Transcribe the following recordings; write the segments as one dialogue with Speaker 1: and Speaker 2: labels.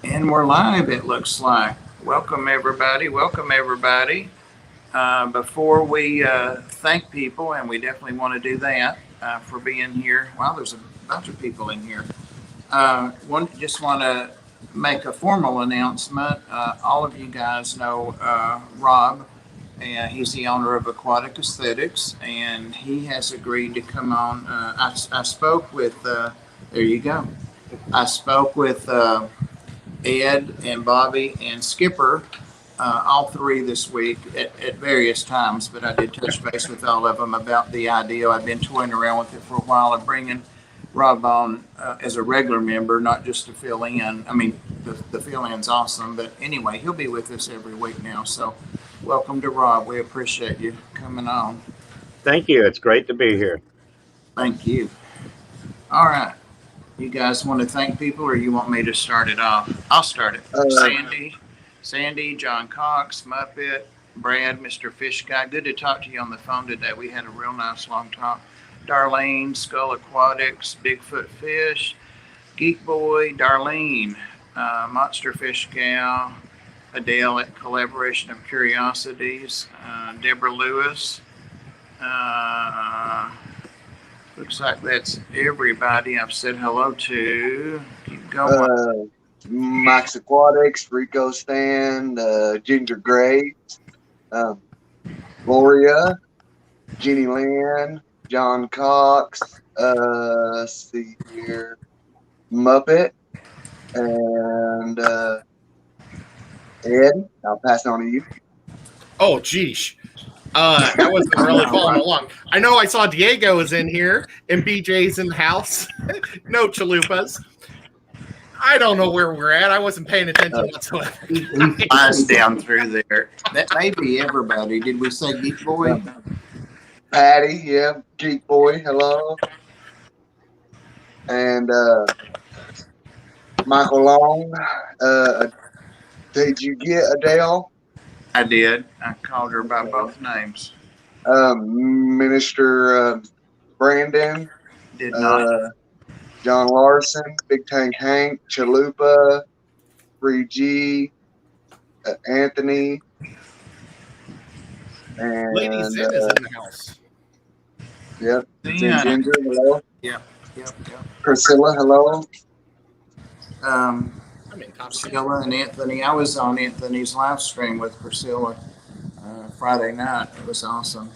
Speaker 1: And we're live, it looks like. Welcome, everybody. Welcome, everybody. Before we thank people, and we definitely want to do that for being here. Wow, there's a bunch of people in here. Just want to make a formal announcement. All of you guys know Rob, and he's the owner of Aquatic Aesthetics, and he has agreed to come on. I spoke with, there you go. I spoke with Ed and Bobby and Skipper, all three this week at various times, but I did touch base with all of them about the idea. I've been toying around with it for a while of bringing Rob on as a regular member, not just to fill in. I mean, the fill in's awesome, but anyway, he'll be with us every week now. So, welcome to Rob. We appreciate you coming on.
Speaker 2: Thank you. It's great to be here.
Speaker 1: Thank you. All right. You guys want to thank people, or you want me to start it off? I'll start it. Sandy, John Cox, Muppet, Brad, Mr. Fish Guy. Good to talk to you on the phone today. We had a real nice long talk. Darlene, Skull Aquatics, Bigfoot Fish, Geek Boy, Darlene, Monster Fish Gal, Adele at Collaboration of Curiosities, Deborah Lewis. Looks like that's everybody I've said hello to. Keep going.
Speaker 3: Max Aquatics, Rico Stand, Ginger Gray, Gloria, Jenny Lynn, John Cox, see here, Muppet, and Ed. I'll pass it on to you.
Speaker 4: Oh, geesh. I wasn't really following along. I know I saw Diego is in here and BJ's in the house. No chalupas. I don't know where we're at. I wasn't paying attention whatsoever.
Speaker 1: He flies down through there. That may be everybody. Did we say Geek Boy?
Speaker 3: Patty, yeah, Geek Boy, hello. And Michael Long. Did you get Adele?
Speaker 1: I did. I called her by both names.
Speaker 3: Minister Brandon.
Speaker 1: Did not.
Speaker 3: John Larson, Big Tank Hank, Chalupa, Free G, Anthony, and
Speaker 4: Lady Zen is in the house.
Speaker 3: Yep.
Speaker 1: Yeah.
Speaker 3: Ginger, hello.
Speaker 1: Yep.
Speaker 3: Priscilla, hello.
Speaker 1: Priscilla and Anthony. I was on Anthony's live stream with Priscilla Friday night. It was awesome.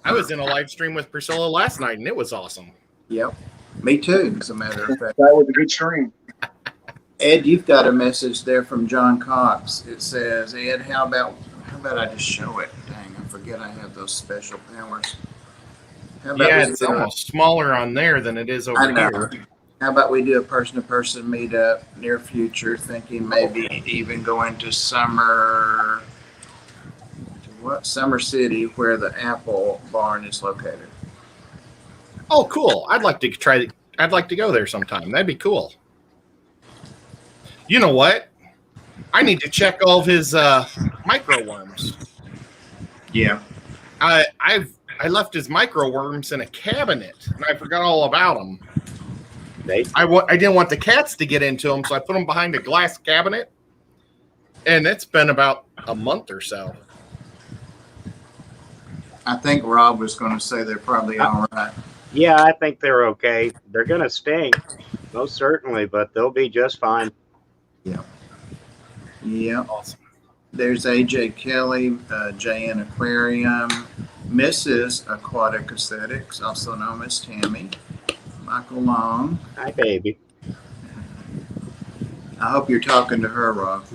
Speaker 4: I was in a live stream with Priscilla last night, and it was awesome.
Speaker 1: Yep. Me too, as a matter of fact.
Speaker 3: That was a good stream.
Speaker 1: Ed, you've got a message there from John Cox. It says, Ed, how about I just show it? Dang, I forget I have those special powers.
Speaker 4: Yeah, it's almost smaller on there than it is over here.
Speaker 1: How about we do a person-to-person meetup near future, thinking maybe even going to Summer City, where the Apple barn is located.
Speaker 4: Oh, cool. I'd like to go there sometime. That'd be cool. You know what? I need to check all of his micro worms.
Speaker 1: Yeah.
Speaker 4: I left his micro worms in a cabinet, and I forgot all about them. I didn't want the cats to get into them, so I put them behind a glass cabinet, and it's been about a month or so.
Speaker 1: I think Rob was going to say they're probably all right.
Speaker 2: Yeah, I think they're okay. They're going to stink, most certainly, but they'll be just fine.
Speaker 1: Yeah.
Speaker 4: Awesome.
Speaker 1: There's AJ Kelly, JN Aquarium, Mrs. Aquatic Aesthetics, also known as Tammy, Michael Long.
Speaker 2: Hi, baby.
Speaker 1: I hope you're talking to her, Rob.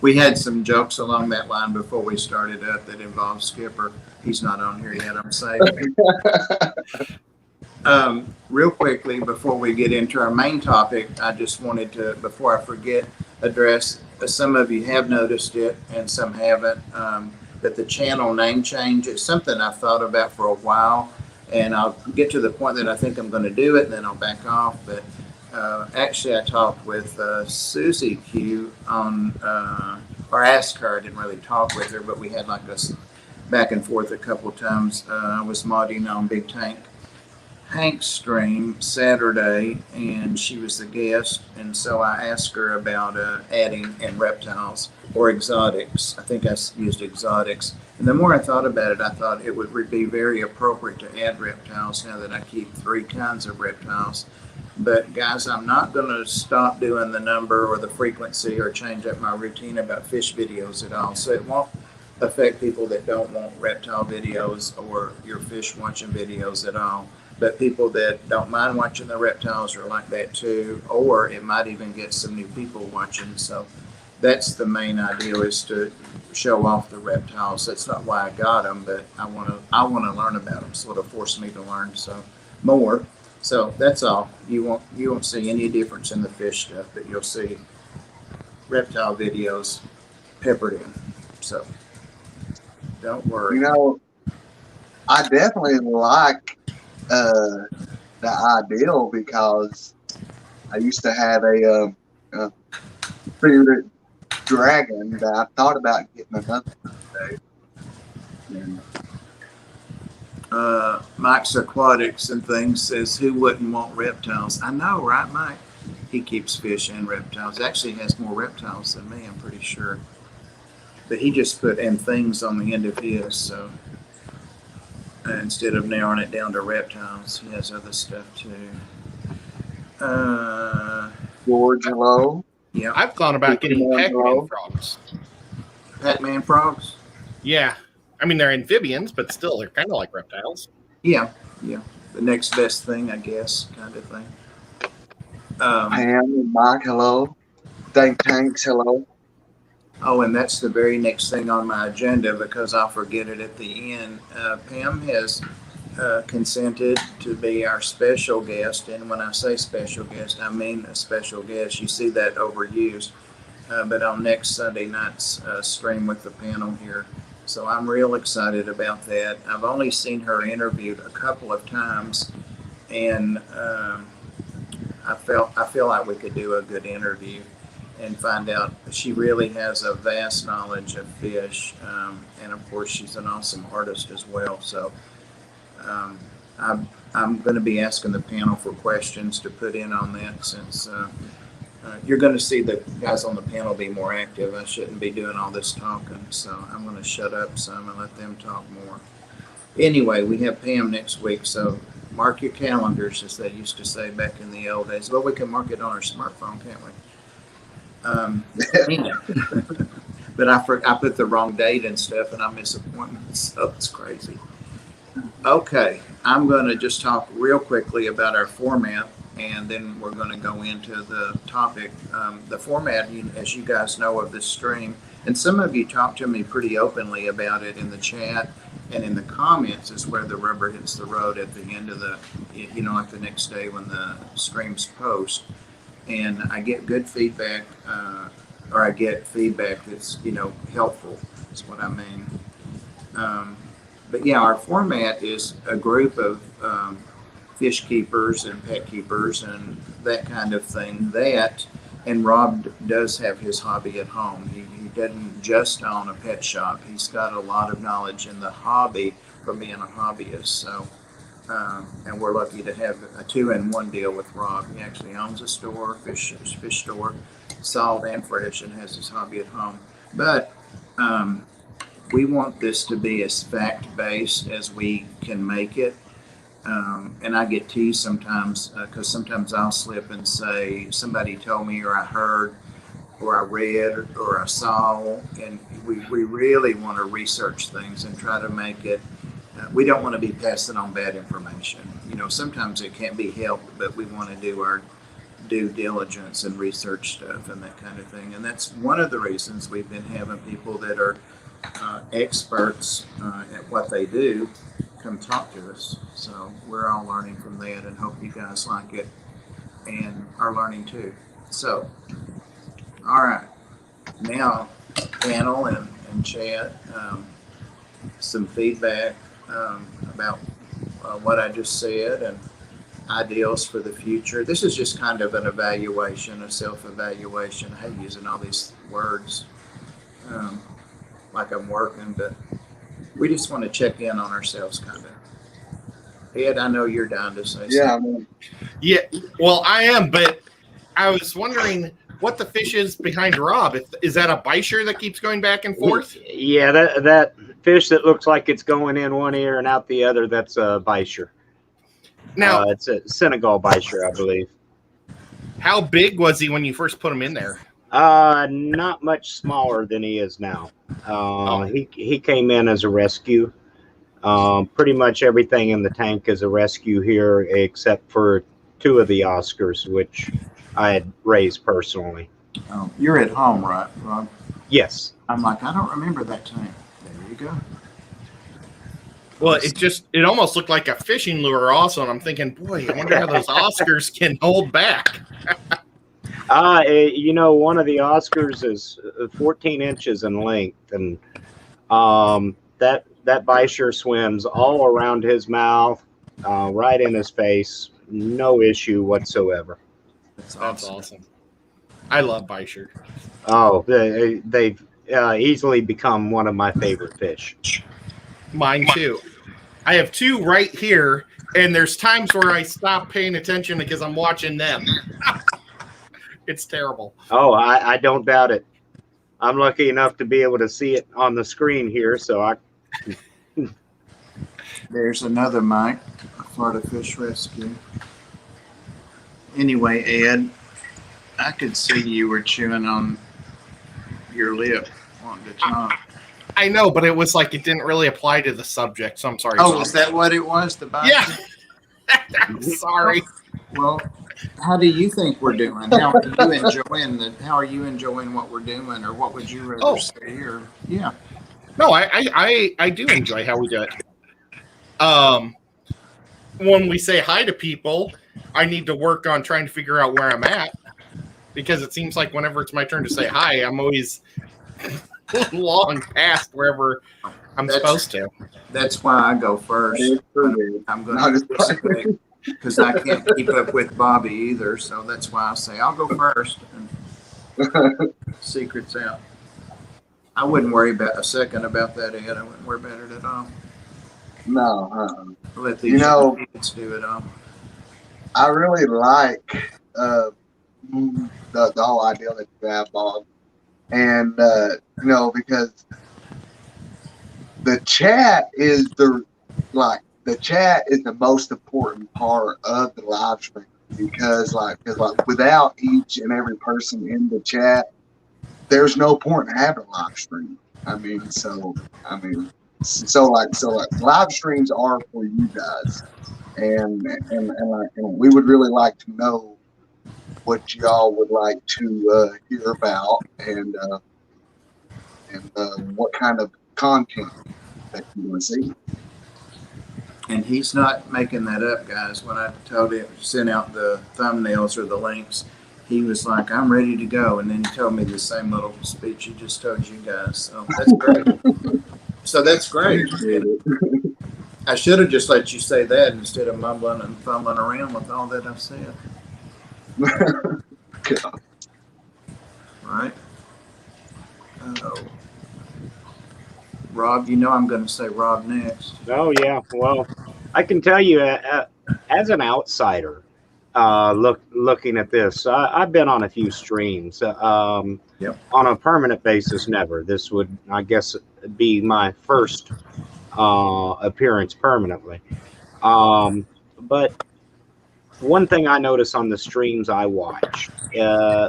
Speaker 1: We had some jokes along that line before we started up that involved Skipper. He's not on here yet. I'm saving him. Real quickly, before we get into our main topic, I just wanted to, before I forget, address, some of you have noticed it and some haven't, that the channel name change is something I've thought about for a while, and I'll get to the point that I think I'm going to do it, and then I'll back off. But actually, I talked with Susie Q on, or asked her. I didn't really talk with her, but we had like a back and forth a couple of times. I was modding on Big Tank Hank's stream Saturday, and she was the guest, and so I asked her about adding in reptiles or exotics. I think I used exotics, and the more I thought about it, I thought it would be very appropriate to add reptiles now that I keep 3 kinds of reptiles. But guys, I'm not going to stop doing the number or the frequency or change up my routine about fish videos at all. So it won't affect people that don't want reptile videos or your fish watching videos at all. But people that don't mind watching the reptiles are like that too, or it might even get some new people watching. So that's the main ideal, is to show off the reptiles. That's not why I got them, but I want to learn about them. So it'll force me to learn more. So that's all. You won't see any difference in the fish stuff, but you'll see reptile videos peppered in. So don't worry.
Speaker 3: You know, I definitely like the ideal, because I used to have a favorite dragon that I thought about getting another one today. And
Speaker 1: Mike's Aquatics and things says, who wouldn't want reptiles? I know, right, Mike? He keeps fish and reptiles. Actually has more reptiles than me, I'm pretty sure. But he just put in things on the end of his, so instead of narrowing it down to reptiles, he has other stuff too.
Speaker 3: George, hello.
Speaker 1: Yeah,
Speaker 4: I've thought about getting
Speaker 3: Hello.
Speaker 4: Pac-Man frogs.
Speaker 1: Pac-Man frogs.
Speaker 4: Yeah. I mean, they're amphibians, but still, they're kind of like reptiles.
Speaker 1: Yeah. The next best thing, I guess, kind of thing.
Speaker 3: Pam and Mike, hello. Think Tanks, hello.
Speaker 1: Oh, and that's the very next thing on my agenda, because I'll forget it at the end. Pam has consented to be our special guest. And when I say special guest, I mean a special guest. You see that overused. But on next Sunday night's stream with the panel here. So I'm real excited about that. I've only seen her interviewed a couple of times, and I feel like we could do a good interview and find out. She really has a vast knowledge of fish, and of course she's an awesome artist as well. So I'm going to be asking the panel for questions to put in on that, since you're going to see the guys on the panel be more active. I shouldn't be doing all this talking, so I'm going to shut up some and let them talk more. Anyway, we have Pam next week, so mark your calendars, as they used to say back in the old days. Well, we can mark it on our smartphone, can't we? But I put the wrong date and stuff, and I miss appointments, so it's crazy. Okay, I'm going to just talk real quickly about our format, and then we're going to go into the topic. The format, as you guys know, of this stream, and some of you talked to me pretty openly about it in the chat and in the comments, is where the rubber hits the road at the end of the, like the next day when the streams post. And I get good feedback, or I get feedback that's, helpful, is what I mean. But yeah, our format is a group of fish keepers and pet keepers and that kind of thing. And Rob does have his hobby at home. He doesn't just own a pet shop. He's got a lot of knowledge in the hobby from being a hobbyist. So, and we're lucky to have a 2-in-1 deal with Rob. He actually owns a store, fish store, salt and fresh, and has his hobby at home. But we want this to be as fact-based as we can make it. And I get teased sometimes, because sometimes I'll slip and say, somebody told me, or I heard, or I read, or I saw, and we really want to research things and try to make it. We don't want to be passing on bad information. Sometimes it can't be helped, but we want to do our due diligence and research stuff and that kind of thing. And that's one of the reasons we've been having people that are experts at what they do come talk to us. So we're all learning from that, and hope you guys like it and are learning too. So, all right, now panel and chat, some feedback about what I just said and ideals for the future. This is just kind of an evaluation, a self-evaluation. I hate using all these words like I'm working, but we just want to check in on ourselves, kind of. Ed, I know you're down to say
Speaker 3: Yeah, I
Speaker 1: something.
Speaker 3: mean,
Speaker 4: Yeah, well, I am, but I was wondering what the fish is behind Rob. Is that a bisher that keeps going back and forth?
Speaker 2: Yeah, that fish that looks like it's going in one ear and out the other, that's a bisher.
Speaker 4: Now,
Speaker 2: It's a Senegal bisher, I believe.
Speaker 4: how big was he when you first put him in there?
Speaker 2: Not much smaller than he is now. He came in as a rescue. Pretty much everything in the tank is a rescue here, except for 2 of the Oscars, which I had raised personally.
Speaker 1: Oh, you're at home, right, Rob?
Speaker 2: Yes.
Speaker 1: I'm like, I don't remember that tank. There you go.
Speaker 4: Well, it almost looked like a fishing lure also, and I'm thinking, boy, I wonder how those Oscars can hold back.
Speaker 2: One of the Oscars is 14 inches in length, and that bisher swims all around his mouth, right in his face, no issue whatsoever.
Speaker 4: That's awesome. I love bisher.
Speaker 2: Oh, they've easily become one of my favorite fish.
Speaker 4: Mine too. I have 2 right here, and there's times where I stop paying attention because I'm watching them. It's terrible.
Speaker 2: Oh, I don't doubt it. I'm lucky enough to be able to see it on the screen here, so
Speaker 1: There's another Mike, Florida Fish Rescue. Anyway, Ed, I could see you were chewing on your lip on the tongue.
Speaker 4: I know, but it was like it didn't really apply to the subject, so I'm sorry.
Speaker 1: Oh, is that what it was? The bite?
Speaker 4: Yeah. I'm sorry.
Speaker 1: Well, how do you think we're doing? How are you enjoying what we're doing, or what would you rather say here? Yeah.
Speaker 4: No, I do enjoy how we do it. When we say hi to people, I need to work on trying to figure out where I'm at, because it seems like whenever it's my turn to say hi, I'm always long past wherever I'm supposed to.
Speaker 1: That's why I go first. I'm going to because I can't keep up with Bobby either, so that's why I say I'll go first. And secret's out. I wouldn't worry about a second about that, Ed. I wouldn't worry about it at all.
Speaker 3: No.
Speaker 1: Let these kids do it all.
Speaker 3: I really like the whole idea that you have, Bob. And, because the chat is the most important part of the live stream, because without each and every person in the chat, there's no point in having a live stream. So live streams are for you guys, and we would really like to know what y'all would like to hear about, and what kind of content that you want to see.
Speaker 1: And he's not making that up, guys. When I told him, sent out the thumbnails or the links, he was like, I'm ready to go. And then he told me the same little speech he just told you guys. So that's great. I should have just let you say that instead of mumbling and fumbling around with all that I've said. Right? Oh. Rob, I'm going to say Rob next.
Speaker 2: Oh, yeah. Well, I can tell you, as an outsider, looking at this, I've been on a few streams. On a permanent basis, never. This would, I guess, be my first appearance permanently. But one thing I notice on the streams I watch, I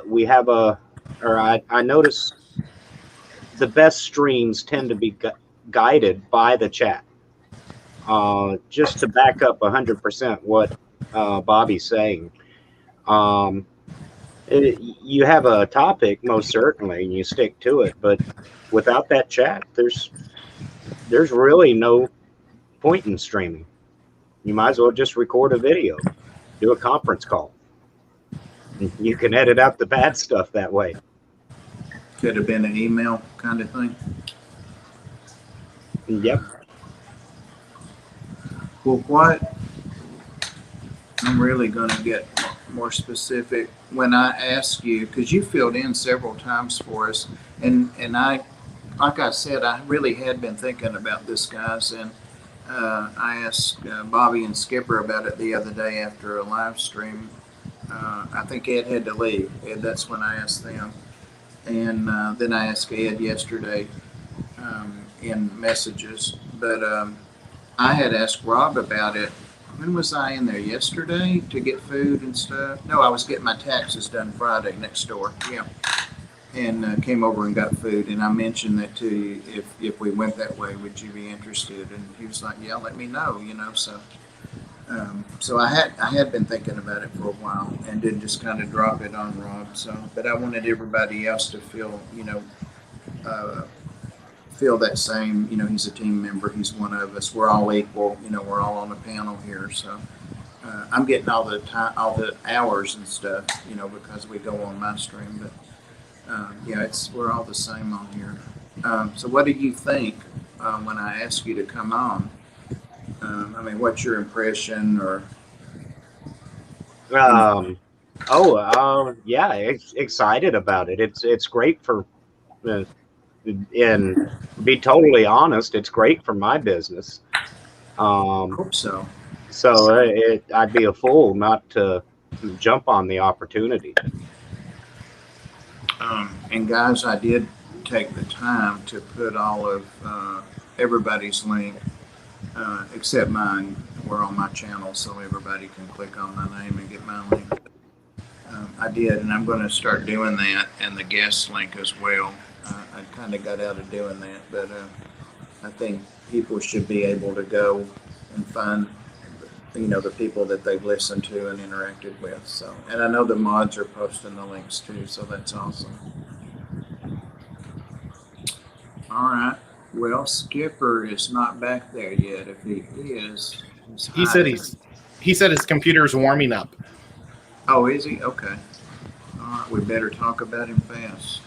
Speaker 2: notice the best streams tend to be guided by the chat. Just to back up 100% what Bobby's saying. You have a topic, most certainly, and you stick to it, but without that chat, there's really no point in streaming. You might as well just record a video, do a conference call. You can edit out the bad stuff that way.
Speaker 1: Could have been an email kind of thing.
Speaker 2: Yep.
Speaker 1: Well, what I'm really going to get more specific when I ask you, because you filled in several times for us, and I, like I said, I really had been thinking about this, guys, and I asked Bobby and Skipper about it the other day after a live stream. I think Ed had to leave. Ed, that's when I asked them. And then I asked Ed yesterday in messages. But I had asked Rob about it. When was I in there? Yesterday to get food and stuff? No, I was getting my taxes done Friday next door. Yeah. And came over and got food. And I mentioned that to you. If we went that way, would you be interested? And he was like, yeah, let me know, you know. So I had been thinking about it for a while and did just kind of drop it on Rob. So, but I wanted everybody else to feel, feel that same, he's a team member. He's one of us. We're all equal. We're all on the panel here. So I'm getting all the time, all the hours and stuff, because we go on my stream. But we're all the same on here. So what do you think when I ask you to come on? What's your impression or?
Speaker 2: Excited about it. It's great for, and to be totally honest, it's great for my business.
Speaker 1: Hope so.
Speaker 2: So I'd be a fool not to jump on the opportunity.
Speaker 1: And guys, I did take the time to put all of everybody's link, except mine. We're on my channel, so everybody can click on my name and get my link. I did, and I'm going to start doing that, and the guest link as well. I kind of got out of doing that, but I think people should be able to go and find, the people that they've listened to and interacted with. So, and I know the mods are posting the links too, so that's awesome. All right. Well, Skipper is not back there yet. If he is,
Speaker 4: he said his computer's warming up.
Speaker 1: Oh, is he? Okay. All right. We better talk about him fast.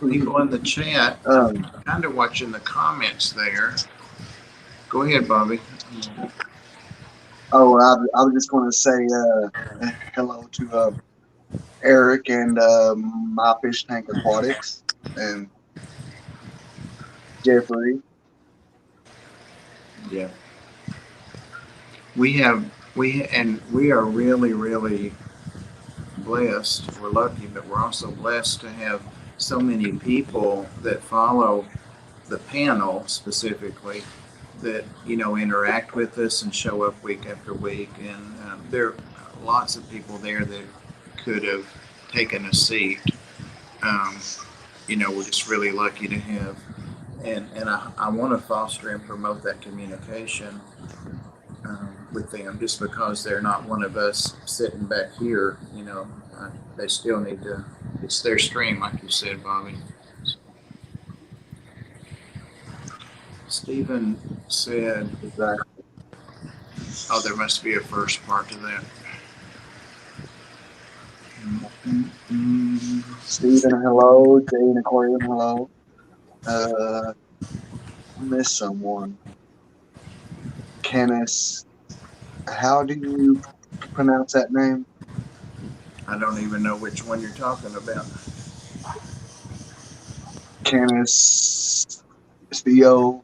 Speaker 1: People in the chat, kind of watching the comments there. Go ahead, Bobby.
Speaker 3: I was just going to say hello to Eric and My Fish Tank Aquatics and Jeffrey.
Speaker 1: Yeah. We are really, really blessed. We're lucky, but we're also blessed to have so many people that follow the panel specifically that, interact with us and show up week after week. And there are lots of people there that could have taken a seat. We're just really lucky to have. And I want to foster and promote that communication with them, just because they're not one of us sitting back here. They still need to, it's their stream, like you said, Bobby. Stephen said, oh, there must be a first part to that.
Speaker 3: Stephen, hello. Jane Aquarium, hello. Missed someone. Kenneth, how do you pronounce that name?
Speaker 1: I don't even know which one you're talking about.
Speaker 3: Kenneth Theo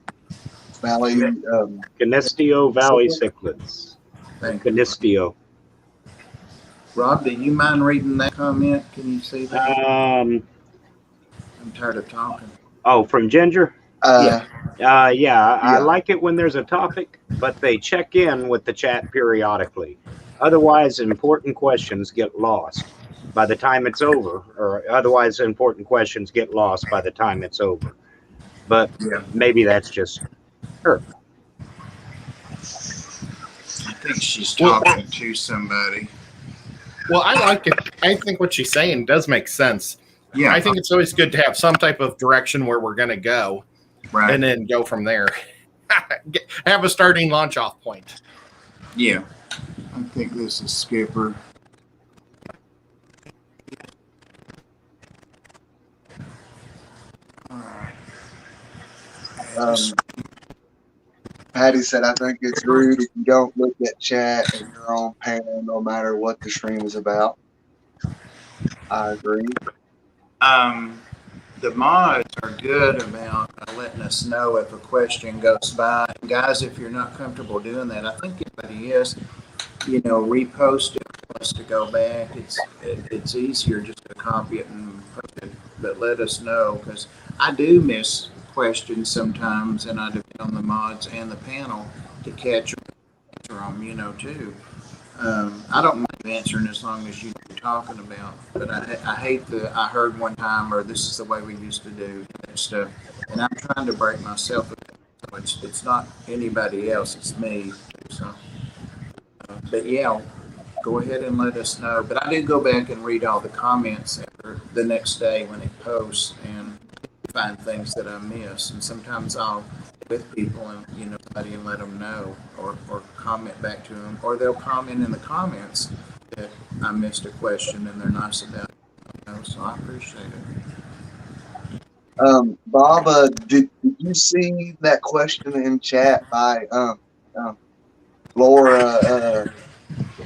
Speaker 3: Valley.
Speaker 2: Canisteo Valley Cichlids. Canisteo.
Speaker 1: Rob, do you mind reading that comment? Can you see that? I'm tired of talking.
Speaker 2: Oh, from Ginger?
Speaker 1: Yeah.
Speaker 2: I like it when there's a topic, but they check in with the chat periodically. Otherwise, important questions get lost by the time it's over, or otherwise important questions get lost by the time it's over. But maybe that's just her.
Speaker 1: I think she's talking to somebody.
Speaker 4: Well, I like it. I think what she's saying does make sense. Yeah. I think it's always good to have some type of direction where we're going to go. Right. And then go from there. Have a starting launch off point.
Speaker 1: Yeah. I think this is Skipper.
Speaker 3: Patty said, I think it's rude if you don't look at chat and your own panel, no matter what the stream is about. I agree.
Speaker 1: the mods are good about letting us know if a question goes by. And guys, if you're not comfortable doing that, I think everybody is, repost it for us to go back. It's easier just to copy it and post it, but let us know, because I do miss questions sometimes, and I depend on the mods and the panel to catch them, too. I don't mind answering as long as you know what you're talking about, but I hate I heard one time, or this is the way we used to do that stuff, and I'm trying to break myself of it. So it's not anybody else, it's me. So, but yeah, go ahead and let us know. But I do go back and read all the comments after the next day when it posts and find things that I miss, and sometimes I'll with people and somebody and let them know, or comment back to them, or they'll comment in the comments that I missed a question and they're nice about it. So I appreciate it.
Speaker 3: Bob, did you see that question in chat by Laura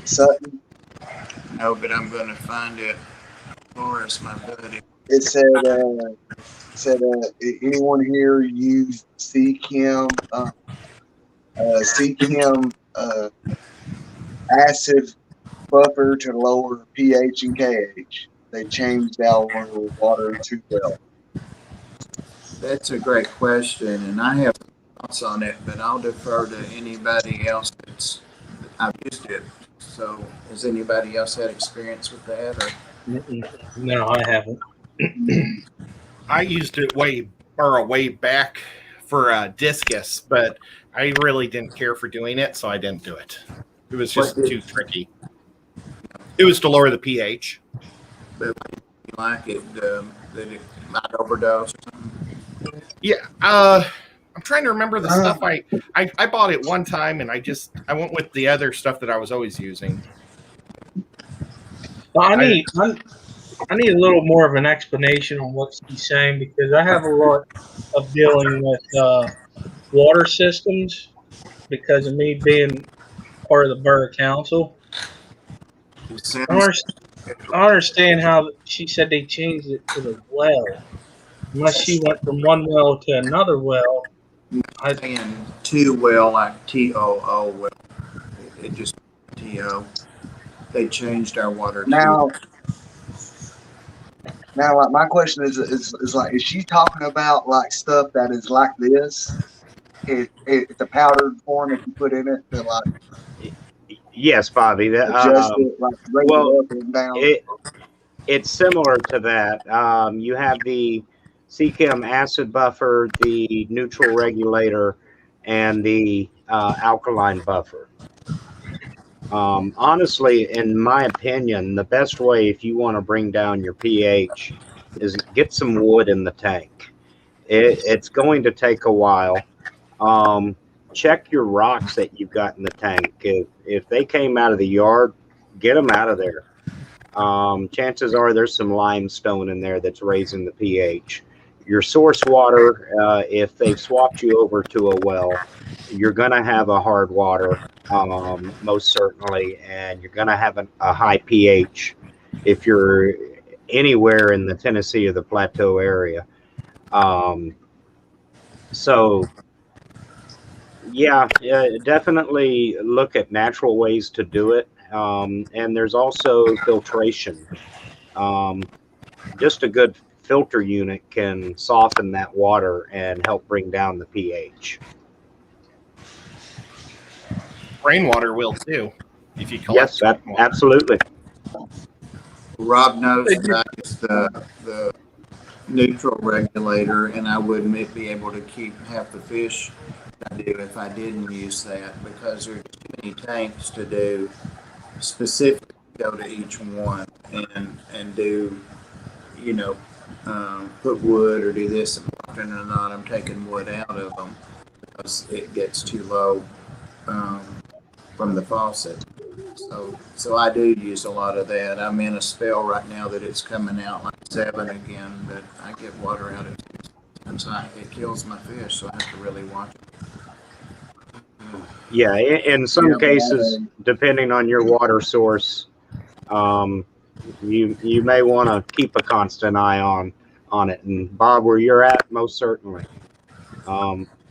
Speaker 3: Sutton?
Speaker 1: No, but I'm going to find it. Laura's my buddy.
Speaker 3: It said, anyone here use CChem acid buffer to lower pH and KH? They changed our water to well.
Speaker 1: That's a great question, and I have thoughts on it, but I'll defer to anybody else I've used it. So, has anybody else had experience with that? Or?
Speaker 5: No, I haven't.
Speaker 4: I used it way back for discus, but I really didn't care for doing it, so I didn't do it. It was just too tricky. It was to lower the pH.
Speaker 1: But you like it, that it might overdose or something?
Speaker 4: Yeah, I'm trying to remember the stuff I bought it one time, and I went with the other stuff that I was always using.
Speaker 5: Well, I need a little more of an explanation on what he's saying, because I have a lot of dealing with water systems because of me being part of the borough council. I understand how she said they changed it to the well. Unless she went from one well to another well.
Speaker 1: I'm saying two well, like TOO well. It just TO. They changed our water.
Speaker 3: Now, like, my question is like, is she talking about like stuff that is like this? It's a powdered form that you put in it to like.
Speaker 2: Yes, Bobby.
Speaker 3: Adjust it, like raise it up and down.
Speaker 2: It's similar to that. You have the CChem acid buffer, the neutral regulator, and the alkaline buffer. Honestly, in my opinion, the best way if you want to bring down your pH is get some wood in the tank. It's going to take a while. Check your rocks that you've got in the tank. If they came out of the yard, get them out of there. Chances are there's some limestone in there that's raising the pH. Your source water, if they've swapped you over to a well, you're going to have a hard water, most certainly, and you're going to have a high pH if you're anywhere in the Tennessee or the Plateau area. So, yeah, definitely look at natural ways to do it. And there's also filtration. Just a good filter unit can soften that water and help bring down the pH.
Speaker 4: Rainwater will too, if you collect.
Speaker 2: Yes, absolutely.
Speaker 1: Rob knows that I use the neutral regulator, and I wouldn't be able to keep half the fish I do if I didn't use that, because there's too many tanks to do. Specifically, go to each one and do, put wood or do this, and often or not, I'm taking wood out of them because it gets too low from the faucet. So I do use a lot of that. I'm in a spell right now that it's coming out like 7 again, but I get water out at 6 times. It kills my fish, so I have to really watch it.
Speaker 2: Yeah, in some cases, depending on your water source, you may want to keep a constant eye on on it. And Bob, where you're at, most certainly.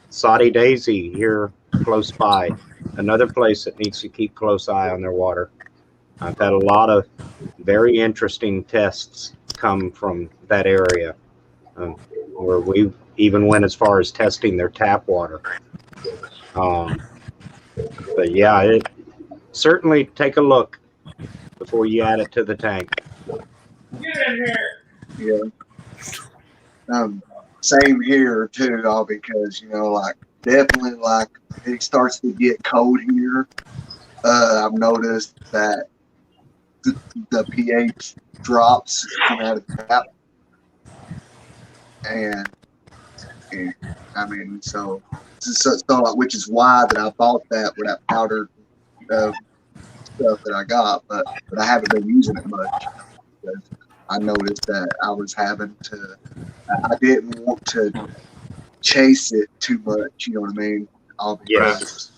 Speaker 2: Saudi Daisy here close by, another place that needs to keep close eye on their water. I've had a lot of very interesting tests come from that area, where we even went as far as testing their tap water. But yeah, certainly take a look before you add it to the tank.
Speaker 5: Get in here.
Speaker 3: Yeah. Same here too, all because like definitely like it starts to get cold here. I've noticed that the pH drops coming out of the tap, and I mean so like, which is why that I bought that with that powdered stuff that I got, but I haven't been using it much because I noticed that I was having to. I didn't want to chase it too much. You know what I mean? All because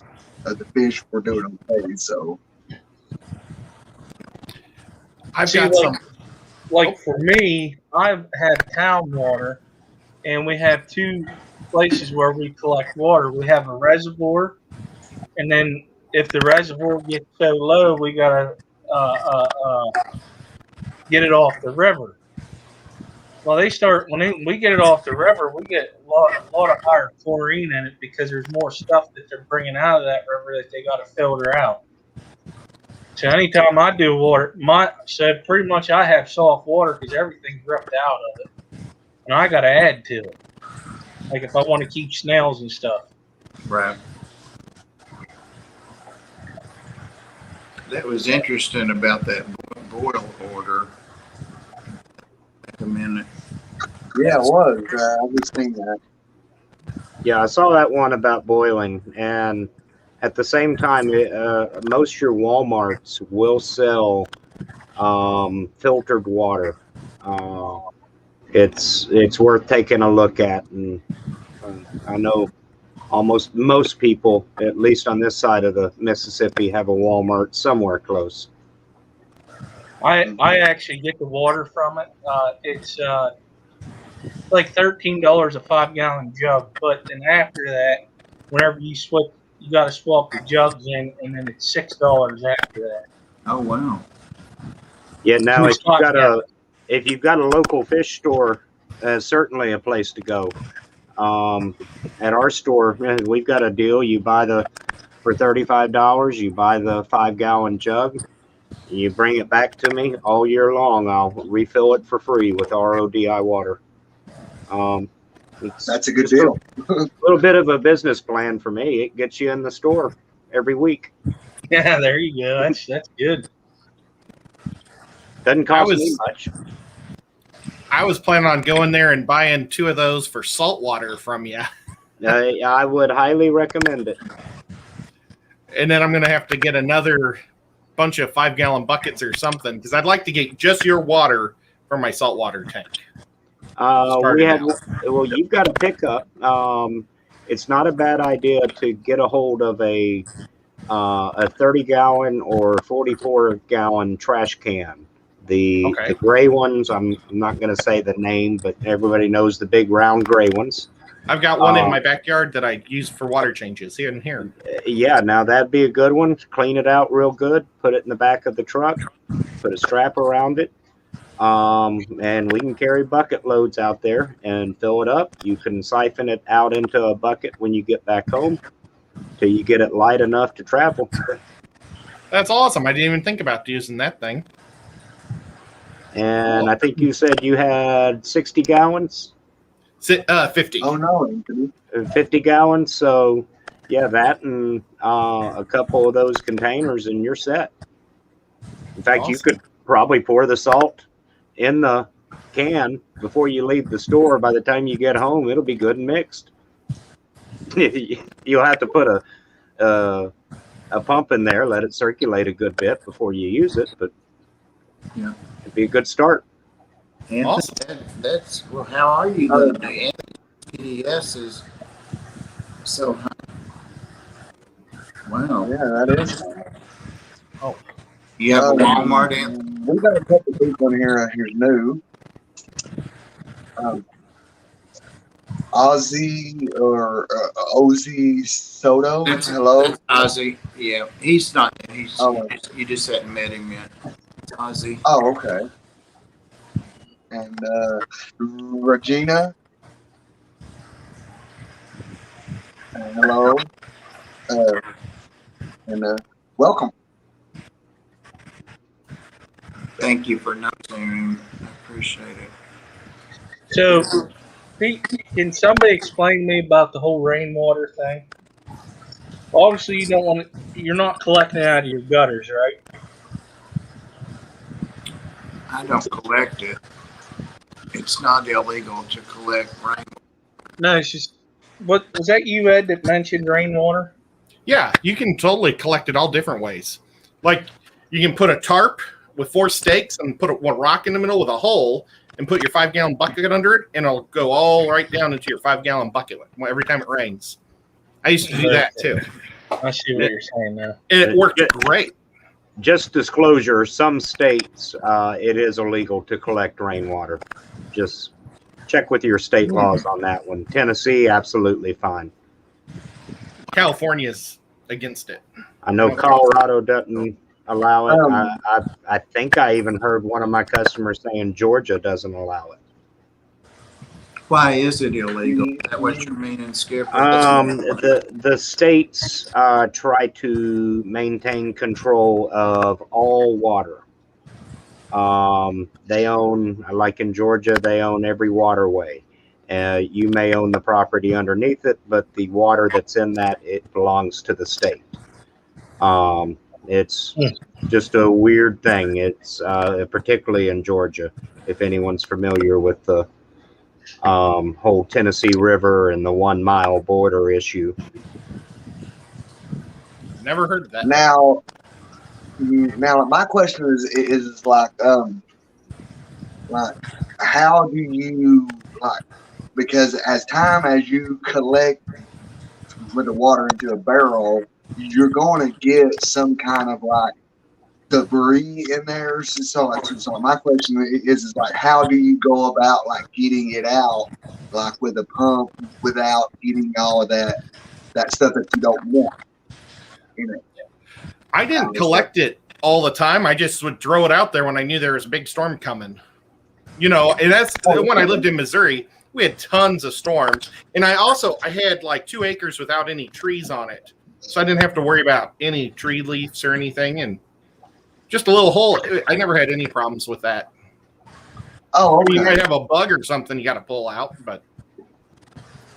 Speaker 3: the fish were doing okay. So
Speaker 4: I've got some.
Speaker 5: Like for me, I've had town water, and we have two places where we collect water. We have a reservoir, and then if the reservoir gets so low, we gotta get it off the river. Well, when we get it off the river, we get a lot of higher chlorine in it because there's more stuff that they're bringing out of that river that they got to filter out. So anytime I do water, so pretty much I have soft water because everything's ripped out of it, and I got to add to it. Like if I want to keep snails and stuff.
Speaker 1: Right. That was interesting about that boil order. A minute.
Speaker 3: yeah, it was. I just seen that.
Speaker 2: Yeah, I saw that one about boiling, and at the same time, most of your Walmarts will sell filtered water. It's worth taking a look at, and I know almost most people, at least on this side of the Mississippi, have a Walmart somewhere close.
Speaker 5: I actually get the water from it. It's like $13 a 5-gallon jug, but then after that, whenever you switch, you got to swap the jugs in, and then it's $6 after that.
Speaker 1: Oh wow.
Speaker 2: Yeah, now if you've got a local fish store, certainly a place to go. At our store, we've got a deal. You buy for $35, you buy the 5-gallon jug. You bring it back to me all year long. I'll refill it for free with RODI water.
Speaker 3: That's a good deal.
Speaker 2: A little bit of a business plan for me. It gets you in the store every week.
Speaker 5: Yeah, there you go. That's good.
Speaker 2: Doesn't cost me much.
Speaker 4: I was planning on going there and buying 2 of those for salt water from you.
Speaker 2: I would highly recommend it.
Speaker 4: And then I'm going to have to get another bunch of 5-gallon buckets or something because I'd like to get just your water for my saltwater tank. You've got a pickup.
Speaker 2: It's not a bad idea to get a hold of a 30-gallon or 44-gallon trash can. The gray ones, I'm not going to say the name, but everybody knows the big round gray ones.
Speaker 4: I've got one in my backyard that I use for water changes here and here.
Speaker 2: Yeah, now that'd be a good one. Clean it out real good. Put it in the back of the truck. Put a strap around it. And we can carry bucket loads out there and fill it up. You can siphon it out into a bucket when you get back home till you get it light enough to travel.
Speaker 4: That's awesome. I didn't even think about using that thing.
Speaker 2: And I think you said you had 60 gallons?
Speaker 4: 50.
Speaker 3: Oh, no.
Speaker 2: 50 gallons. So, yeah, that and a couple of those containers and you're set. In fact, awesome. You could probably pour the salt in the can before you leave the store. By the time you get home, it'll be good and mixed. You'll have to put a pump in there, let it circulate a good bit before you use it, but yeah, it'd be a good start.
Speaker 1: And
Speaker 4: awesome.
Speaker 1: That's well. How are you going to do? PDS is so high. Wow.
Speaker 3: Yeah, that is.
Speaker 1: Oh, you have a Walmart in?
Speaker 3: We got a couple people in here who's new. Ozzy or Ozzy Soto. Hello.
Speaker 1: Ozzy. Yeah, he's not.
Speaker 3: Oh.
Speaker 1: You just hadn't met him yet. Ozzy.
Speaker 3: Oh, okay. And Regina. Hello. And welcome.
Speaker 1: Thank you for noticing. I appreciate it.
Speaker 5: So, Pete, can somebody explain to me about the whole rainwater thing? Obviously, you don't want it. You're not collecting it out of your gutters, right?
Speaker 1: I don't collect it. It's not illegal to collect rain.
Speaker 5: No, it's just. What was that you, Ed, that mentioned rainwater?
Speaker 4: Yeah, you can totally collect it all different ways. Like you can put a tarp with 4 stakes and put one rock in the middle with a hole and put your 5-gallon bucket under it, and it'll go all right down into your 5-gallon bucket every time it rains. I used to do that too.
Speaker 5: I see what you're saying now.
Speaker 4: And it worked great.
Speaker 2: Just disclosure, some states, it is illegal to collect rainwater. Just check with your state laws on that one. Tennessee, absolutely fine.
Speaker 4: California's against it.
Speaker 2: I know Colorado doesn't allow it. I think I even heard one of my customers saying Georgia doesn't allow it.
Speaker 1: Why is it illegal? Is that what you're meaning, Skip?
Speaker 2: The states try to maintain control of all water. They own, like in Georgia, they own every waterway. You may own the property underneath it, but the water that's in that, it belongs to the state. It's just a weird thing. It's particularly in Georgia, if anyone's familiar with the whole Tennessee River and the 1 mile border issue.
Speaker 4: Never heard of that.
Speaker 3: Now, my question is like how do you because as time as you collect with the water into a barrel, you're going to get some kind of debris in there. So my question is like, how do you go about getting it out with a pump without getting all of that stuff that you don't want in it?
Speaker 4: I didn't collect it all the time. I just would throw it out there when I knew there was a big storm coming. And that's when I lived in Missouri. We had tons of storms, and I had 2 acres without any trees on it, so I didn't have to worry about any tree leaves or anything, and just a little hole. I never had any problems with that.
Speaker 3: Oh, okay.
Speaker 4: You might have a bug or something you got to pull out, but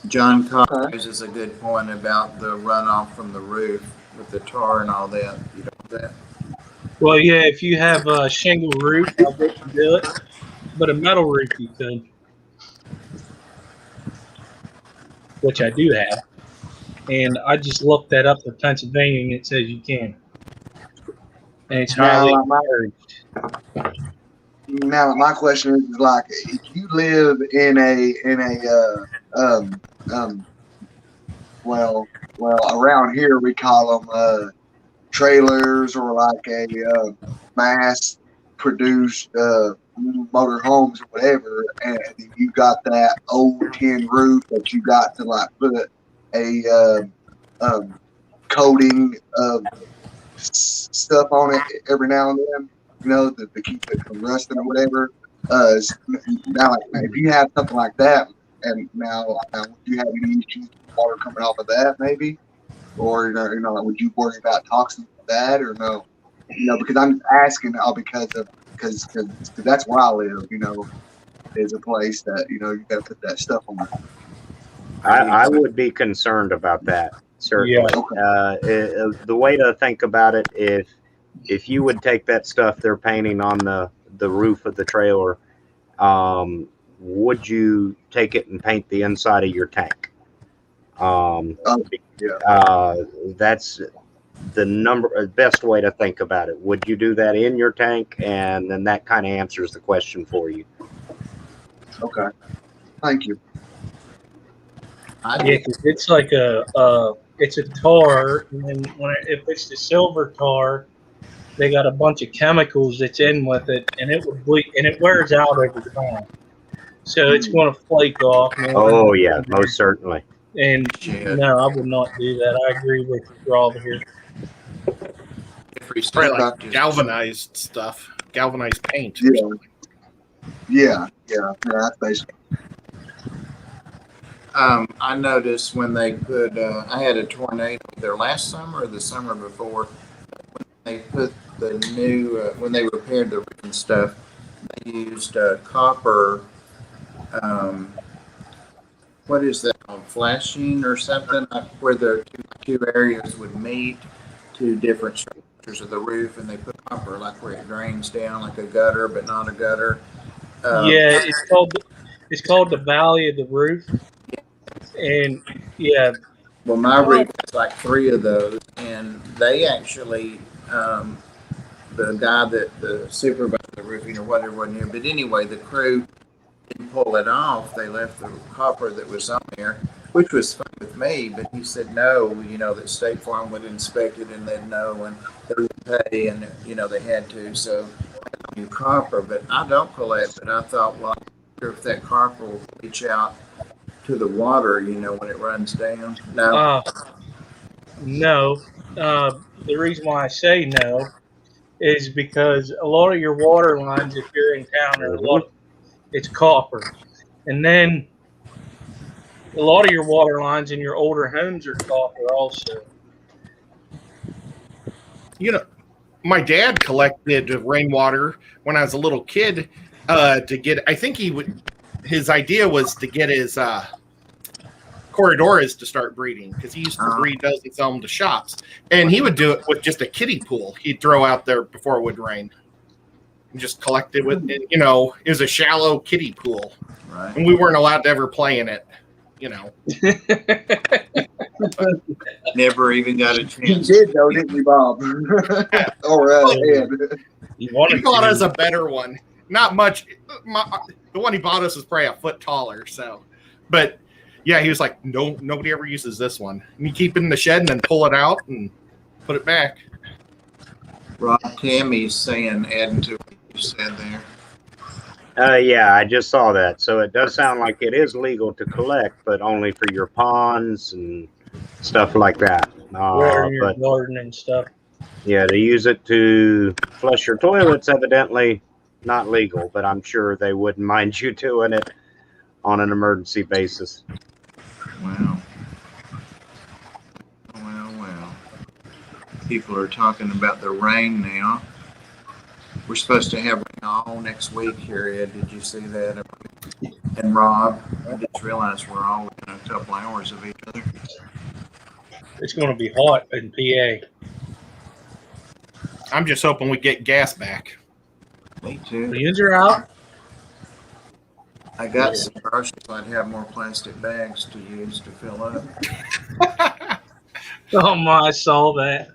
Speaker 1: John Cox raises a good point about the runoff from the roof with the tar and all that. You don't do that.
Speaker 5: Well, yeah, if you have a shingle roof, I'll bet you do it. But a metal roof, you could. Which I do have. And I just looked that up for Pennsylvania, and it says you can. And it's highly encouraged.
Speaker 3: Now, my question is if you live in around here we call them trailers or a mass produced motor homes or whatever, and you got that old tin roof that you got to put a coating of stuff on it every now and then, to keep it from rusting or whatever. Now, if you have something like that, and now would you have any issues with water coming off of that, maybe, or would you worry about toxins with that, or no? Because I'm asking all because that's where I live. Is a place that you got to put that stuff on.
Speaker 2: I would be concerned about that, certainly.
Speaker 5: Yeah.
Speaker 2: The way to think about it, if you would take that stuff they're painting on the roof of the trailer, would you take it and paint the inside of your tank? That's the best way to think about it. Would you do that in your tank? And then that kind of answers the question for you.
Speaker 3: Okay. Thank you.
Speaker 5: Yeah, 'cause it's like it's a tar, and then if it's the silver tar, they got a bunch of chemicals that's in with it, and it would bleed, and it wears out over time. so it's going to flake off.
Speaker 2: Oh yeah, most certainly.
Speaker 5: And
Speaker 1: Shit.
Speaker 5: no, I would not do that. I agree with Rob here.
Speaker 1: Jeffrey's
Speaker 4: Probably
Speaker 1: talking
Speaker 4: like
Speaker 1: just-
Speaker 4: galvanized stuff, galvanized paint.
Speaker 3: Yeah. That's basically.
Speaker 1: I noticed when they put, I had a tornado either last summer or the summer before. When they put the new, when they repaired the roof and stuff, they used copper. What is that called? Flashing or something, like where the two areas would meet, two different structures of the roof, and they put copper like where it drains down like a gutter, but not a gutter.
Speaker 5: Yeah, it's called the Valley of the Roof. And yeah,
Speaker 1: Well, my roof has like 3 of those, and they actually, the guy that the supervisor of the roofing or whatever wasn't here, but anyway, the crew didn't pull it off. They left the copper that was on there, which was fine with me, but he said no, that State Farm would inspect it and they'd know and they would pay, and they had to. So new copper, but I don't collect it. I thought, well, I wonder if that copper will reach out to the water, when it runs down. No.
Speaker 5: No. The reason why I say no is because a lot of your water lines, if you're in town, it's copper. And then a lot of your water lines in your older homes are copper also.
Speaker 4: My dad collected rainwater when I was a little kid to get, I think his idea was to get his Corridoras to start breeding, because he used to breed those and sell them to shops. And he would do it with just a kiddie pool he'd throw out there before it would rain. And just collect it with, it was a shallow kiddie pool.
Speaker 1: Right.
Speaker 4: And we weren't allowed to ever play in it,
Speaker 1: Never even got a
Speaker 3: You
Speaker 1: chance.
Speaker 3: did though, didn't you, Bob? Or Ed?
Speaker 5: You
Speaker 4: He bought us a better one. Not much. The one he bought us was probably a foot taller. So, but yeah, he was like, no, nobody ever uses this one. And you keep it in the shed and then pull it out and put it back.
Speaker 1: Rob, Tammy's saying, adding to what you said there.
Speaker 2: Yeah, I just saw that. So it does sound like it is legal to collect, but only for your ponds and stuff like that.
Speaker 5: water your
Speaker 2: But
Speaker 5: garden and stuff.
Speaker 2: yeah, to use it to flush your toilets, evidently not legal, but I'm sure they wouldn't mind you doing it on an emergency basis.
Speaker 1: Wow. Well. People are talking about the rain now. We're supposed to have rain all next week here, Ed. Did you see that? And Rob, I just realized we're all within a couple hours of each other.
Speaker 5: It's going to be hot in PA.
Speaker 4: I'm just hoping we get gas back.
Speaker 1: Me too.
Speaker 5: The ends are out.
Speaker 1: I got some groceries. I'd have more plastic bags to use to fill up.
Speaker 5: Oh my, I saw that.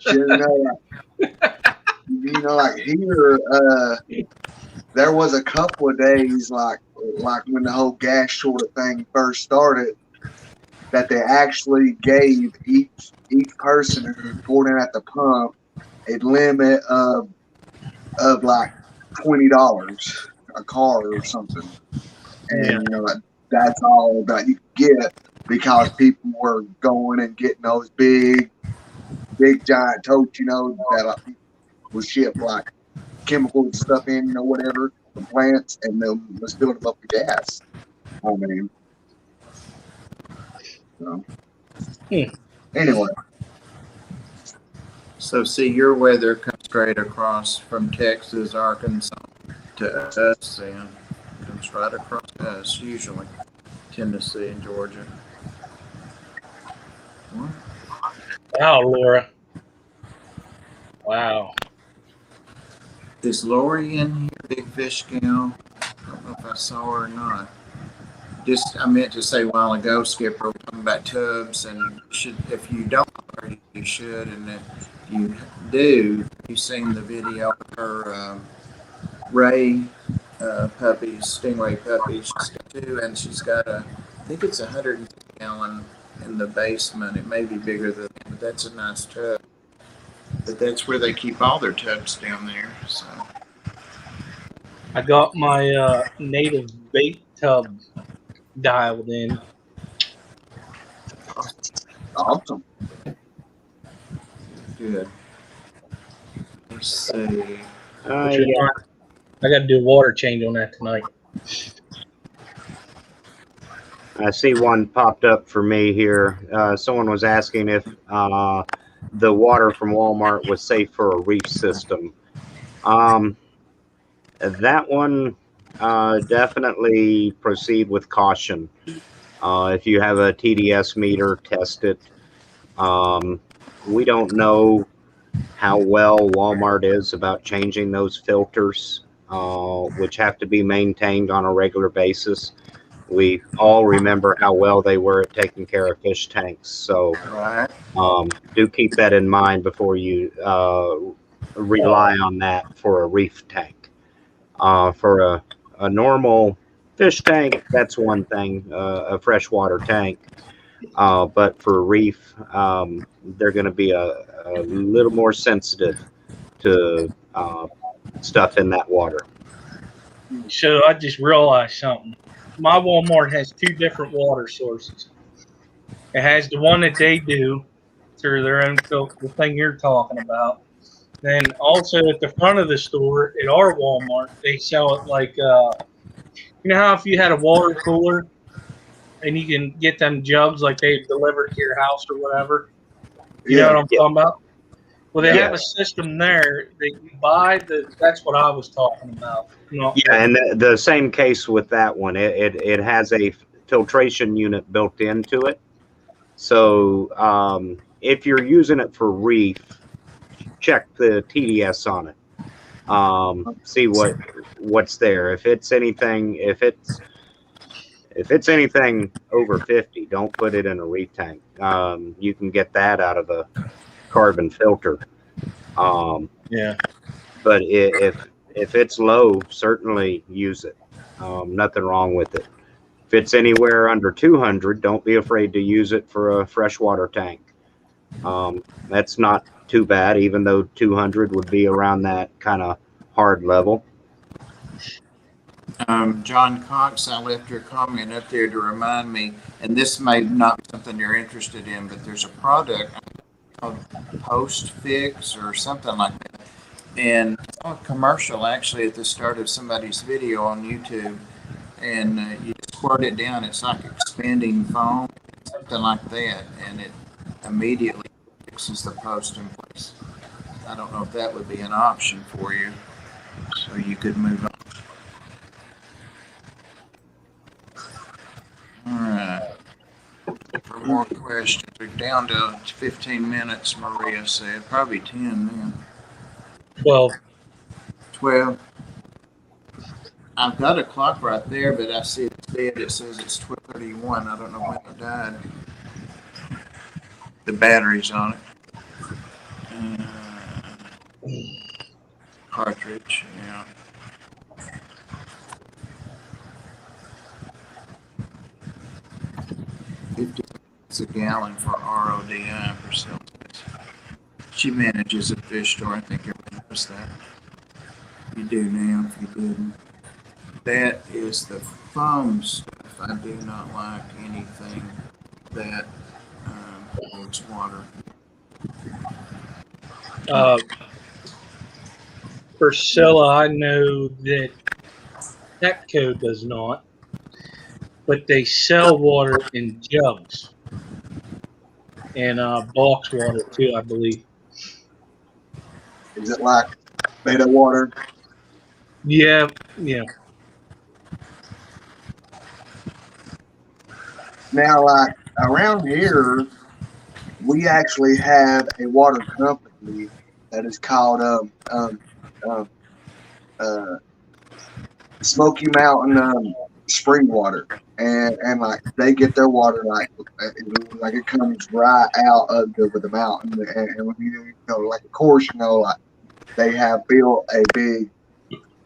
Speaker 3: Like here, there was a couple of days, like when the whole gas shortage thing first started, that they actually gave each person who poured in at the pump a limit of like $20 a car or something, and that's all that you get, because people were going and getting those big giant totes, that was shipped like chemicals and stuff in, whatever, the plants, and then was filling them up with gas. I mean, anyway.
Speaker 1: So see, your weather comes straight across from Texas, Arkansas to us, and comes right across us, usually Tennessee and Georgia. What?
Speaker 5: Wow, Laura. Wow.
Speaker 1: Is Lori in here, Big Fish Gal? I don't know if I saw her or not. I meant to say a while ago, Skipper, we're talking about tubs, and if you don't already, you should, and if you do, you've seen the video of her Ray puppies, Stingray puppies. She's got 2, and she's got I think it's 150 gallon in the basement. It may be bigger than that, but that's a nice tub. But that's where they keep all their tubs down there. So
Speaker 5: I got my native bait tub dialed in.
Speaker 3: Awesome.
Speaker 1: Good. Let's see.
Speaker 2: Yeah.
Speaker 5: I got to do a water change on that tonight.
Speaker 2: I see one popped up for me here. Someone was asking if the water from Walmart was safe for a reef system. That one, definitely proceed with caution. If you have a TDS meter, test it. We don't know how well Walmart is about changing those filters, which have to be maintained on a regular basis. We all remember how well they were at taking care of fish tanks. So
Speaker 1: Right.
Speaker 2: do keep that in mind before you rely on that for a reef tank. For a normal fish tank, that's one thing, a freshwater tank. But for reef, they're going to be a little more sensitive to stuff in that water.
Speaker 5: So I just realized something. My Walmart has two different water sources. It has the one that they do through their own filter, the thing you're talking about. Then also at the front of the store at our Walmart, they sell it like, you know how if you had a water cooler and you can get them jugs like they deliver to your house or whatever. You know what I'm talking about? Well, they have a system there that you buy. That's what I was talking about.
Speaker 2: Yeah, and the same case with that one. It has a filtration unit built into it. So if you're using it for reef, check the TDS on it. See what's there. If it's anything over 50, don't put it in a reef tank. You can get that out of a carbon filter.
Speaker 5: Yeah.
Speaker 2: But if it's low, certainly use it. Nothing wrong with it. If it's anywhere under 200, don't be afraid to use it for a freshwater tank. That's not too bad, even though 200 would be around that kind of hard level.
Speaker 1: John Cox, I left your comment up there to remind me, and this may not be something you're interested in, but there's a product called Post Fix or something like that. And I saw a commercial actually at the start of somebody's video on YouTube, and you squirt it down. It's like expanding foam, something like that, and it immediately fixes the post in place. I don't know if that would be an option for you, so you could move on. All right. For more questions, we're down to 15 minutes, Maria said. Probably 10 then.
Speaker 5: 12.
Speaker 1: 12. I've got a clock right there, but I see it's dead. It says it's 12:31. I don't know when it died. The battery's on it. Cartridge, yeah. $50 a gallon for RODI per Celsius. She manages a fish store. I think everybody knows that. You do now if you didn't. That is the foam stuff. I do not like anything that holds water.
Speaker 5: Priscilla, I know that Petco does not, but they sell water in jugs and box water too, I believe.
Speaker 3: Is it like beta water?
Speaker 5: Yeah.
Speaker 3: Now, like around here, we actually have a water company that is called Smoky Mountain Spring Water, and like they get their water like it comes right out of the mountain, and when you know, like of course, you know, like they have built a big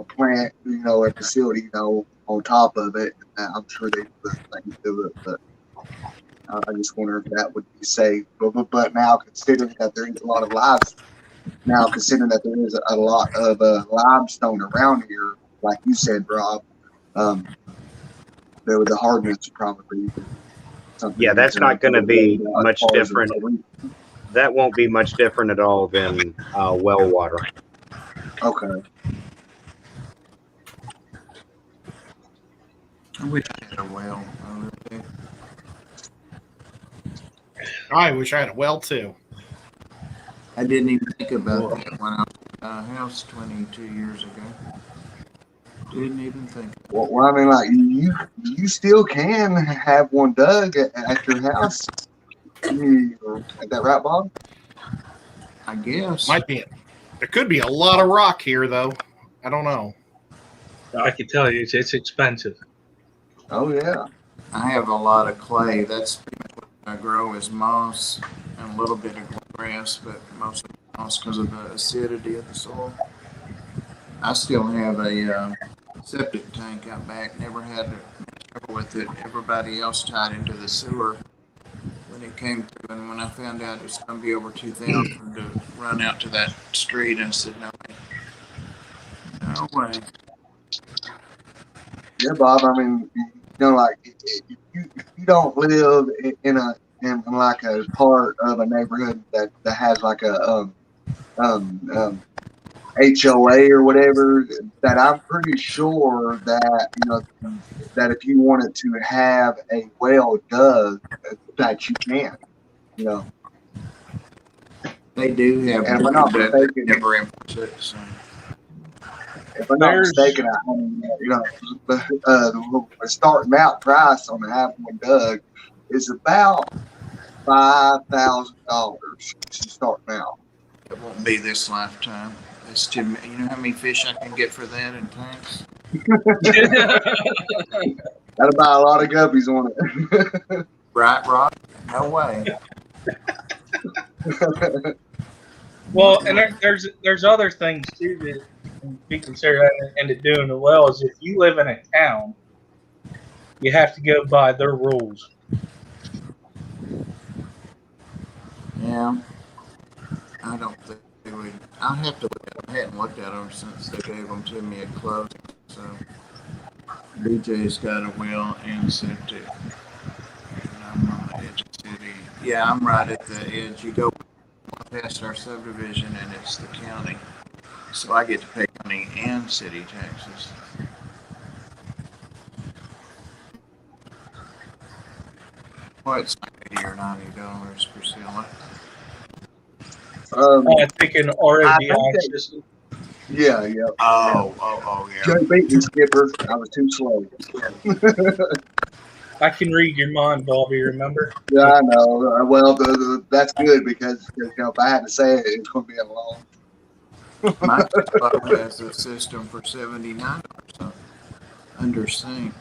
Speaker 3: plant, you know, a facility, you know, on top of it. I'm sure they put things to it, but I just wonder if that would be safe. But now, considering that there is a lot of limestone around here, like you said, Rob, the hardness would probably be something.
Speaker 2: Yeah, that's not going to be much
Speaker 3: as far as
Speaker 2: different.
Speaker 3: the-
Speaker 2: That won't be much different at all than well water.
Speaker 3: Okay.
Speaker 1: I wish I had a well. I really do.
Speaker 4: I wish I had a well too.
Speaker 1: I didn't even think about that when I was in a house 22 years ago. Didn't even think.
Speaker 3: Well, I mean, like you still can have one dug at your house. Is that right, Bob?
Speaker 1: I guess.
Speaker 4: Might be. There could be a lot of rock here, though. I don't know.
Speaker 5: I can tell you, it's expensive.
Speaker 3: Oh yeah.
Speaker 1: I have a lot of clay. That's pretty much what I grow is moss and a little bit of grass, but mostly moss because of the acidity of the soil. I still have a septic tank out back. Never had trouble with it. Everybody else tied into the sewer when it came through, and when I found out it was going to be over 2,000 to run out to that street, I said, no way. No way.
Speaker 3: Yeah, Bob. I mean, you know, like if you don't live in like a part of a neighborhood that has like a HOA or whatever, that I'm pretty sure that that if you wanted to have a well dug, that you can.
Speaker 1: They do have
Speaker 3: And if I'm not
Speaker 1: that
Speaker 3: mistaken,
Speaker 1: never implements it. So.
Speaker 3: if I'm not mistaken, I mean, the starting out price on the have one dug is about $5,000 to start out.
Speaker 1: It won't be this lifetime. It's too. You know how many fish I can get for that in tanks?
Speaker 3: Gotta buy a lot of guppies on it.
Speaker 1: Right, Rod? No way.
Speaker 5: Well, and there's other things too that can be considered into doing the well. Is if you live in a town, you have to go by their rules.
Speaker 1: Yeah. I don't think they would. I'll have to look at them. I hadn't looked at them since they gave them to me at closing. So BJ's got a well and septic. And I'm on the edge of the city. Yeah, I'm right at the edge. You go past our subdivision and it's the county. So I get to pay county and city taxes. Well, it's like $80 or $90 per cylinder.
Speaker 5: I think an RODI system.
Speaker 3: Yeah.
Speaker 1: Oh, yeah.
Speaker 3: Joe beat me, Skipper. I was too slow.
Speaker 5: I can read your mind, Bobby. Remember?
Speaker 3: Yeah, I know. Well, that's good because if I had to say it, it's going to be a long.
Speaker 1: My club has a system for $79 under sink.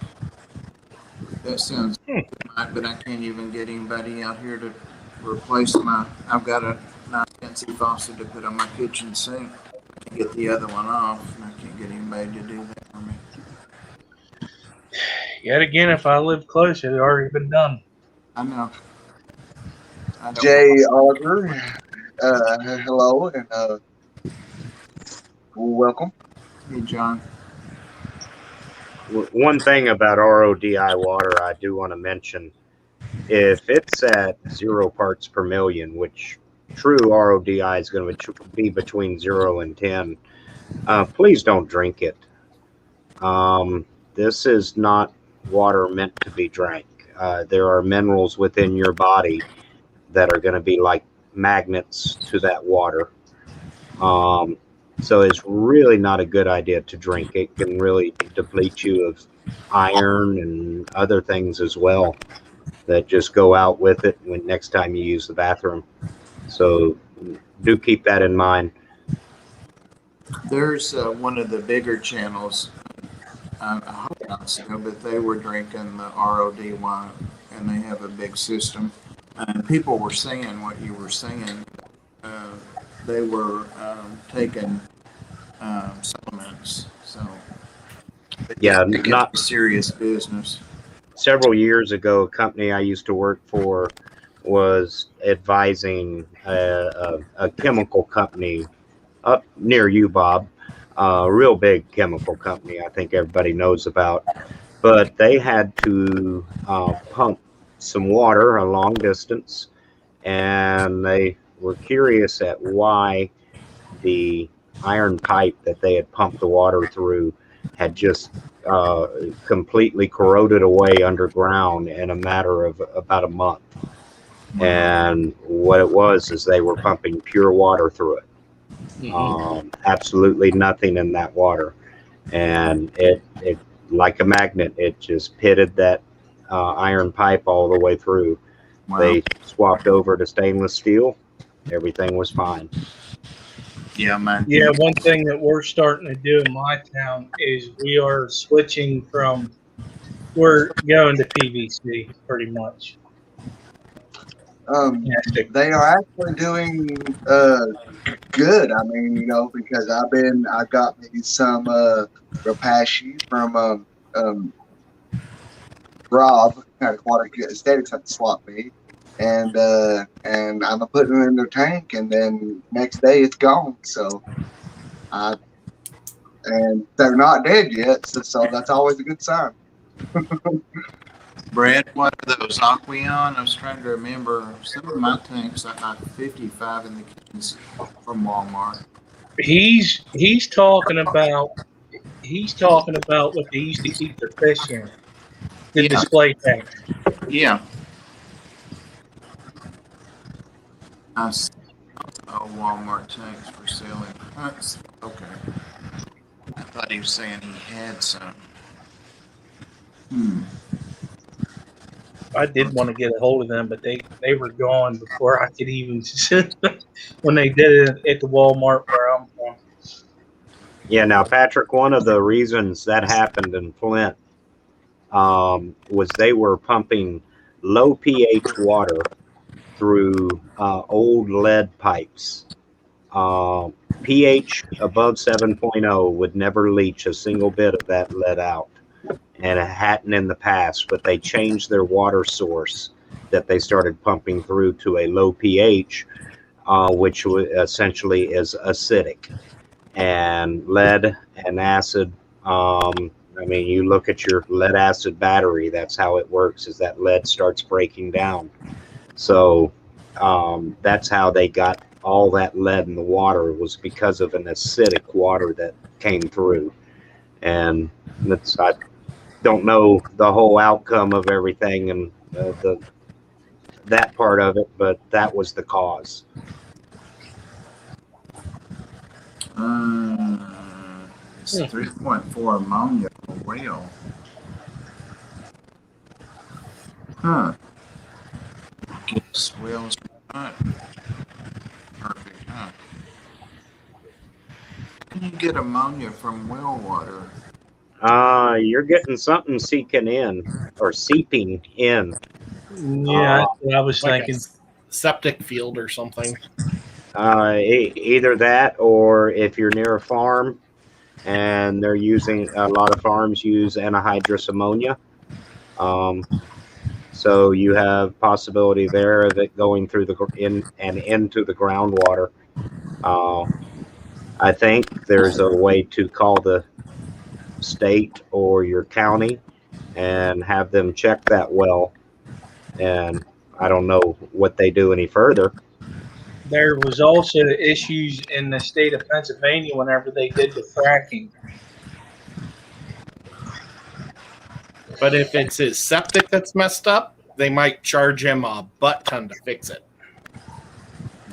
Speaker 1: That sounds good, but I can't even get anybody out here to replace I've got a nice fancy faucet to put on my kitchen sink to get the other one off, and I can't get anybody to do that for me.
Speaker 5: Yet again, if I lived close, it had already been done.
Speaker 1: I know.
Speaker 3: Jay Oliver, hello and welcome.
Speaker 1: Hey, John.
Speaker 2: One thing about RODI water I do want to mention, if it's at 0 parts per million, which true RODI is going to be between 0 and 10, please don't drink it. This is not water meant to be drank. There are minerals within your body that are going to be like magnets to that water. So it's really not a good idea to drink. It can really deplete you of iron and other things as well that just go out with it when next time you use the bathroom. So do keep that in mind.
Speaker 1: There's one of the bigger channels, I hope not so, but they were drinking the ROD wine, and they have a big system. And people were saying what you were saying. They were taking supplements, so
Speaker 2: Yeah,
Speaker 1: it's
Speaker 2: not
Speaker 1: serious business.
Speaker 2: several years ago, a company I used to work for was advising a chemical company up near you, Bob, a real big chemical company I think everybody knows about. but they had to pump some water a long distance, and they were curious at why the iron pipe that they had pumped the water through had just completely corroded away underground in a matter of about a month. And what it was is they were pumping pure water through it. Absolutely nothing in that water, and it like a magnet, it just pitted that iron pipe all the way through.
Speaker 1: Wow.
Speaker 2: They swapped over to stainless steel. Everything was fine.
Speaker 1: Yeah, man.
Speaker 5: Yeah, one thing that we're starting to do in my town is we are switching from, we're going to PVC pretty much.
Speaker 3: They are actually doing good. I mean, you know, because I got me some Rapashi from Rob at Aquatic Aesthetics at the swap meet, and I'm putting it in their tank, and then next day it's gone. So, and they're not dead yet, so that's always a good sign.
Speaker 1: Brad, what are those Aqueon? I was trying to remember. Some of my tanks I got 55 in the kitchens from Walmart.
Speaker 5: He's talking about what they used to keep their fish in. The
Speaker 1: Yeah.
Speaker 5: display tank.
Speaker 1: Yeah. I see Walmart tanks for selling. Okay. I thought he was saying he had some.
Speaker 5: I did want to get a hold of them, but they were gone before I could even when they did it at the Walmart where I'm from.
Speaker 2: Yeah, now, Patrick, one of the reasons that happened in Flint was they were pumping low pH water through old lead pipes. pH above 7.0 would never leach a single bit of that lead out, and it hadn't in the past, but they changed their water source that they started pumping through to a low pH, which essentially is acidic. And lead and acid, I mean, you look at your lead acid battery, that's how it works, is that lead starts breaking down. So that's how they got all that lead in the water, was because of an acidic water that came through. And I don't know the whole outcome of everything and that part of it, but that was the cause.
Speaker 1: It's 3.4 ammonia for whale. Huh. Guess whales are not perfect, huh? Can you get ammonia from well water?
Speaker 2: You're getting something seeping in.
Speaker 5: Yeah, that's what I was
Speaker 4: Like
Speaker 5: thinking.
Speaker 4: a septic field or something.
Speaker 2: Either that, or if you're near a farm and they're using, a lot of farms use anhydrous ammonia. So you have possibility there of it going through into the groundwater. I think there's a way to call the state or your county and have them check that well. And I don't know what they do any further.
Speaker 5: There was also issues in the state of Pennsylvania whenever they did the fracking.
Speaker 4: But if it's his septic that's messed up, they might charge him a butt ton to fix it.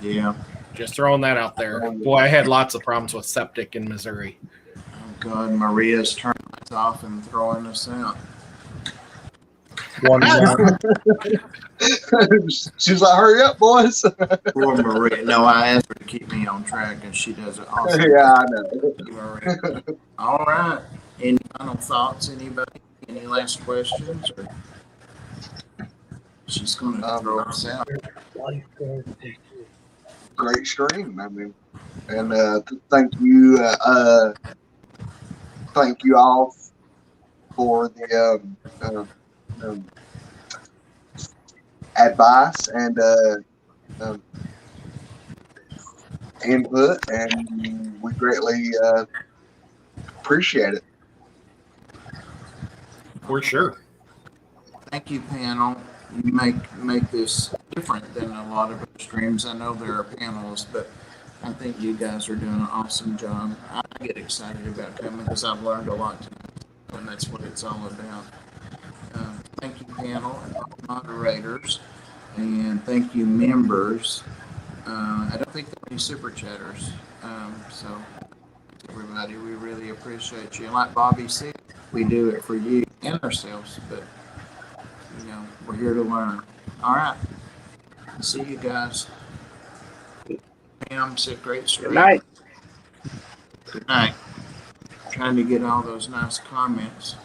Speaker 1: Yeah.
Speaker 4: Just throwing that out there. Boy, I had lots of problems with septic in Missouri.
Speaker 1: Oh God, Maria's turning us off and throwing us out.
Speaker 5: One
Speaker 3: She was like, "Hurry up, boys!"
Speaker 1: Poor Maria. No, I asked her to keep me on track, and she does it awesome.
Speaker 3: Yeah, I know.
Speaker 1: Thank you, Maria. All right. Any final thoughts, anybody? Any last questions? Or she's going to throw us out.
Speaker 3: Great stream. I mean, and thank you all for the advice and input, and we greatly appreciate it.
Speaker 4: For sure.
Speaker 1: Thank you, panel. You make this different than a lot of other streams. I know there are panels, but I think you guys are doing an awesome job. I get excited about coming because I've learned a lot tonight, and that's what it's all about. Thank you, panel and moderators, and thank you, members. I don't think there are any super chatters, so everybody, we really appreciate you. And like Bobby said, we do it for you and ourselves, but you know, we're here to learn. All right. See you guys. Pam said great stream.
Speaker 2: Good night.
Speaker 1: Good night. Trying to get all those nice comments.